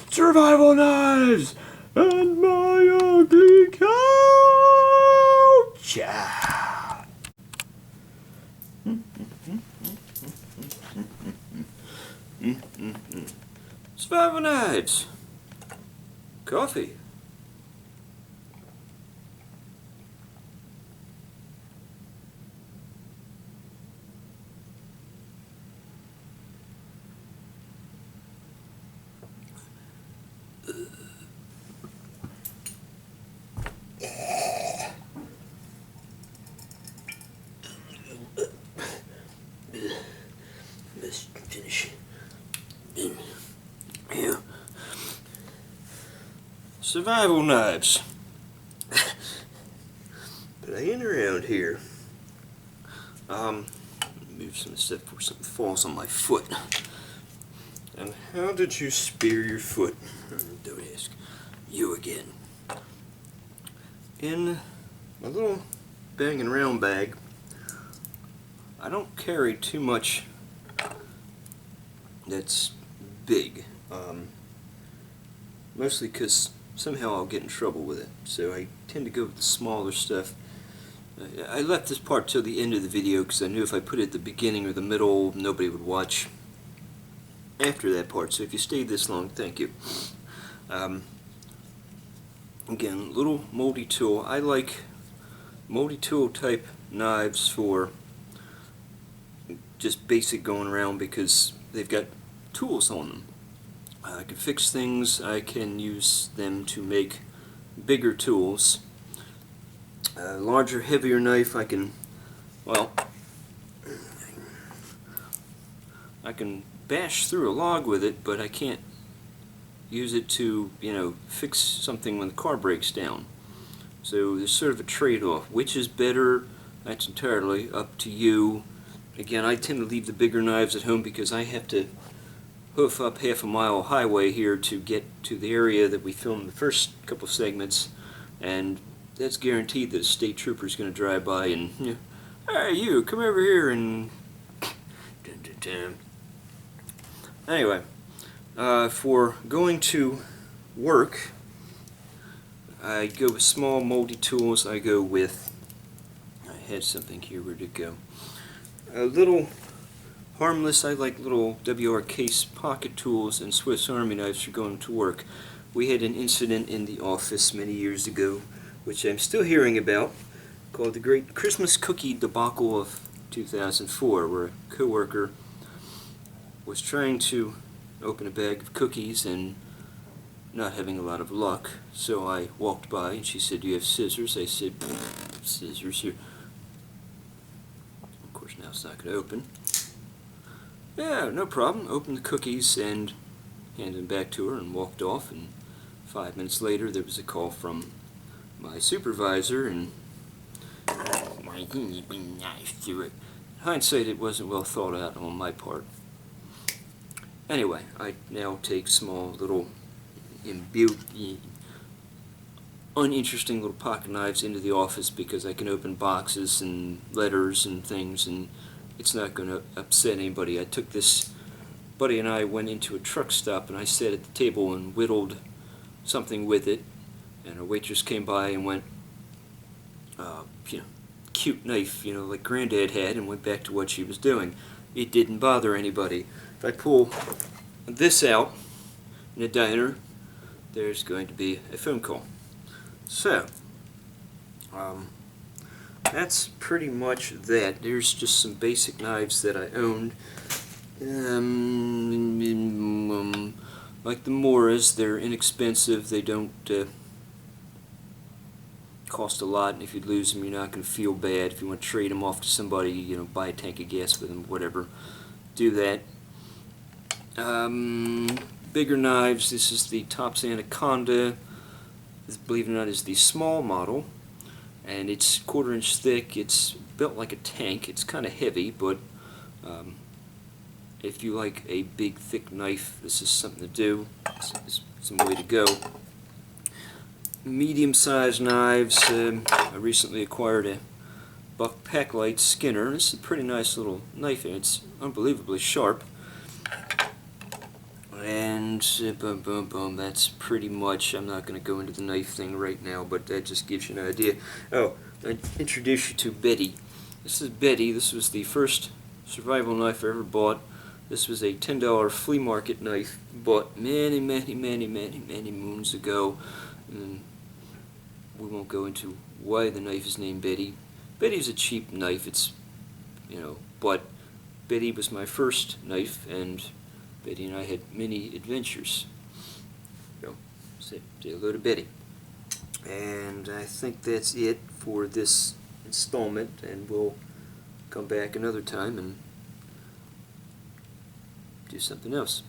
Survival knives and my ugly couch. Survival knives. Coffee. Let's finish. Yeah. Survival knives. But I ain't around here. Move some stuff before something falls on my foot. And how did you spear your foot? Don't ask. You again. In my little bang and round bag, I don't carry too much that's big. Mostly because somehow I'll get in trouble with it. So I tend to go with the smaller stuff. I left this part till the end of the video because I knew if I put it at the beginning or the middle, nobody would watch after that part. So if you stayed this long, thank you. Again, little moldy tool. I like moldy tool type knives for just basic going around because they've got tools on them. I can fix things, I can use them to make bigger tools. A larger, heavier knife I can, well, I can bash through a log with it, but I can't use it to, fix something when the car breaks down. So there's sort of a trade-off. Which is better? That's entirely up to you. Again, I tend to leave the bigger knives at home because I have to hoof up half a mile highway here to get to the area that we filmed the first couple segments, and that's guaranteed that a state trooper is going to drive by and, hey, you, come over here and... Anyway, for going to work, I go with small moldy tools. I go with, I had something here, where'd it go? A little harmless, I like little WR case pocket tools and Swiss Army knives for going to work. We had an incident in the office many years ago, which I'm still hearing about, called the Great Christmas Cookie Debacle of 2004, where a coworker was trying to open a bag of cookies and not having a lot of luck. So I walked by and she said, "Do you have scissors?" I said, "Scissors here." Of course now it's not going to open. Yeah, no problem. Opened the cookies and handed them back to her and walked off, and 5 minutes later there was a call from my supervisor, and why didn't you be nice to it? In hindsight, it wasn't well thought out on my part. Anyway, I now take small little uninteresting little pocket knives into the office because I can open boxes and letters and things, and it's not going to upset anybody. I took this, buddy and I went into a truck stop, and I sat at the table and whittled something with it, and a waitress came by and went, cute knife, like Granddad had, and went back to what she was doing. It didn't bother anybody. If I pull this out in a diner, there's going to be a phone call. So, that's pretty much that. There's just some basic knives that I owned. Like the Moras, they're inexpensive. They don't cost a lot, and if you lose them, you're not going to feel bad. If you want to trade them off to somebody, buy a tank of gas with them, whatever, do that. Bigger knives, this is the Tops Anaconda. This, believe it or not, is the small model, and it's 1/4 inch thick. It's built like a tank. It's kind of heavy, but if you like a big thick knife, this is something to do. It's some way to go. medium-sized knives. I recently acquired a buck packlight Skinner. This is a pretty nice little knife, and it's unbelievably sharp. And boom, boom, boom. That's pretty much. I'm not going to go into the knife thing right now, but that just gives you an idea. Oh, I introduce you to Betty. This is Betty. This was the first survival knife I ever bought. This was a $10 flea market knife bought many moons ago. And we won't go into why the knife is named Betty. Betty's a cheap knife. It's, but Betty was my first knife, and Betty and I had many adventures. So, say hello to Betty. And I think that's it for this installment, and we'll come back another time and do something else.